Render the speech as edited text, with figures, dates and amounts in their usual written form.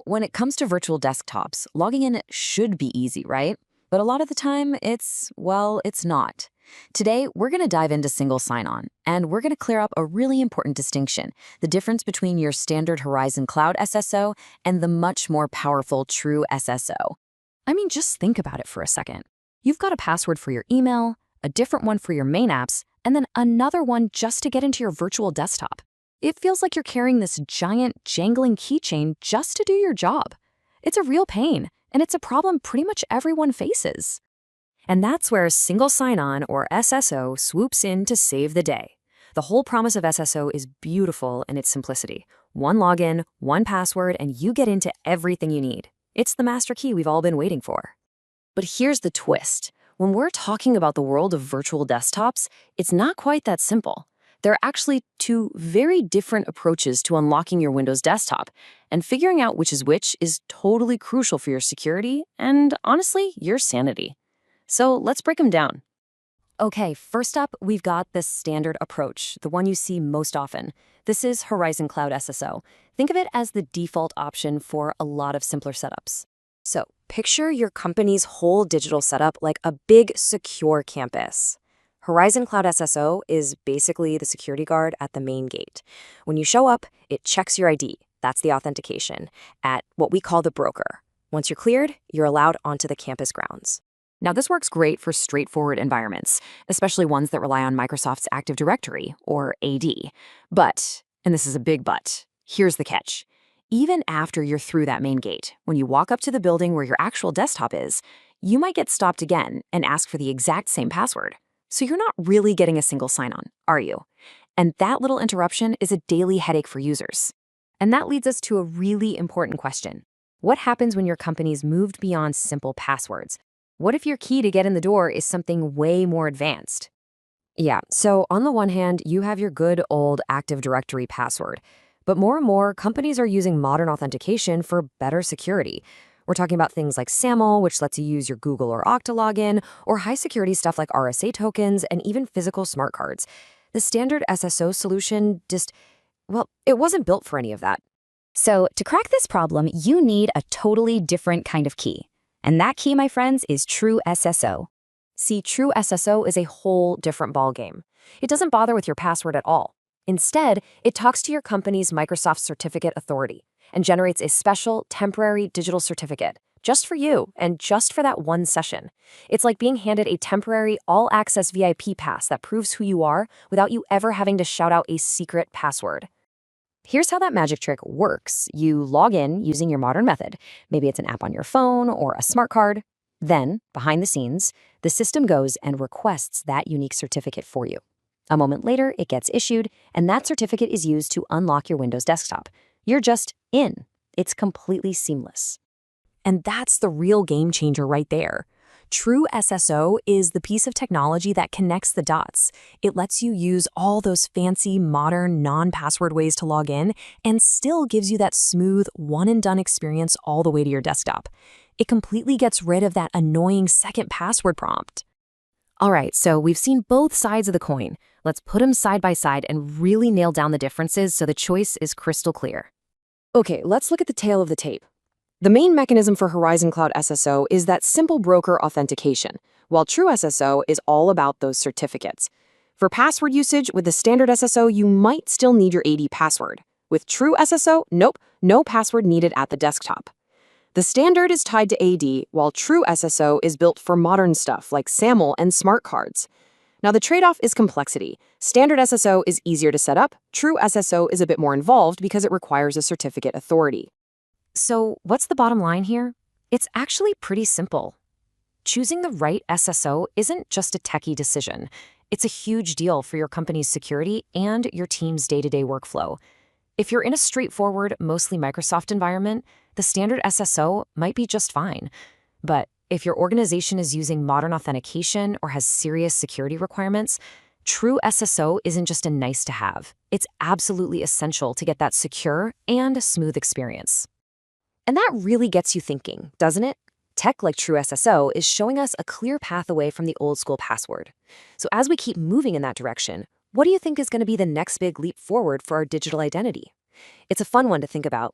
When it comes to virtual desktops, logging in should be easy, right? But a lot of the time, it's not. Today, we're going to dive into single sign-on, and we're going to clear up a really important distinction, the difference between your standard Horizon Cloud SSO and the much more powerful True SSO. I mean, just think about it for a second. You've got a password for your email, a different one for your main apps, and then another one just to get into your virtual desktop. It feels like you're carrying this giant, jangling keychain just to do your job. It's a real pain, and it's a problem pretty much everyone faces. And that's where Single Sign-On, or SSO, swoops in to save the day. The whole promise of SSO is beautiful in its simplicity. One login, one password, and you get into everything you need. It's the master key we've all been waiting for. But here's the twist. When we're talking about the world of virtual desktops, it's not quite that simple. There are actually two very different approaches to unlocking your Windows desktop, and figuring out which is totally crucial for your security and, honestly, your sanity. So let's break them down. Okay, first up, we've got the standard approach, the one you see most often. This is Horizon Cloud SSO. Think of it as the default option for a lot of simpler setups. So picture your company's whole digital setup like a big, secure campus. Horizon Cloud SSO is basically the security guard at the main gate. When you show up, it checks your ID, that's the authentication, at what we call the broker. Once you're cleared, you're allowed onto the campus grounds. Now, this works great for straightforward environments, especially ones that rely on Microsoft's Active Directory, or AD. But, and this is a big but, here's the catch. Even after you're through that main gate, when you walk up to the building where your actual desktop is, you might get stopped again and ask for the exact same password. So you're not really getting a single sign-on, are you? And that little interruption is a daily headache for users. And that leads us to a really important question. What happens when your company's moved beyond simple passwords? What if your key to get in the door is something way more advanced? Yeah, so on the one hand, you have your good old Active Directory password. But more and more, companies are using modern authentication for better security. We're talking about things like SAML, which lets you use your Google or Okta login, or high-security stuff like RSA tokens, and even physical smart cards. The standard SSO solution it wasn't built for any of that. So to crack this problem, you need a totally different kind of key. And that key, my friends, is True SSO. See, True SSO is a whole different ballgame. It doesn't bother with your password at all. Instead, it talks to your company's Microsoft Certificate Authority and generates a special, temporary digital certificate just for you and just for that one session. It's like being handed a temporary all-access VIP pass that proves who you are without you ever having to shout out a secret password. Here's how that magic trick works. You log in using your modern method. Maybe it's an app on your phone or a smart card. Then, behind the scenes, the system goes and requests that unique certificate for you. A moment later, it gets issued, and that certificate is used to unlock your Windows desktop. You're just in. It's completely seamless. And that's the real game changer right there. True SSO is the piece of technology that connects the dots. It lets you use all those fancy, modern, non-password ways to log in and still gives you that smooth, one-and-done experience all the way to your desktop. It completely gets rid of that annoying second password prompt. All right, so we've seen both sides of the coin. Let's put them side by side and really nail down the differences so the choice is crystal clear. Okay, let's look at the tail of the tape. The main mechanism for Horizon Cloud SSO is that simple broker authentication, while True SSO is all about those certificates. For password usage, with the standard SSO, you might still need your AD password. With True SSO, nope, no password needed at the desktop. The standard is tied to AD, while True SSO is built for modern stuff like SAML and smart cards. Now, the trade-off is complexity. Standard SSO is easier to set up. True SSO is a bit more involved because it requires a certificate authority. So what's the bottom line here? It's actually pretty simple. Choosing the right SSO isn't just a techie decision. It's a huge deal for your company's security and your team's day-to-day workflow. If you're in a straightforward, mostly Microsoft environment, the standard SSO might be just fine. But if your organization is using modern authentication or has serious security requirements, True SSO isn't just a nice to have. It's absolutely essential to get that secure and smooth experience. And that really gets you thinking, doesn't it? Tech like True SSO is showing us a clear path away from the old school password. So as we keep moving in that direction, what do you think is going to be the next big leap forward for our digital identity? It's a fun one to think about,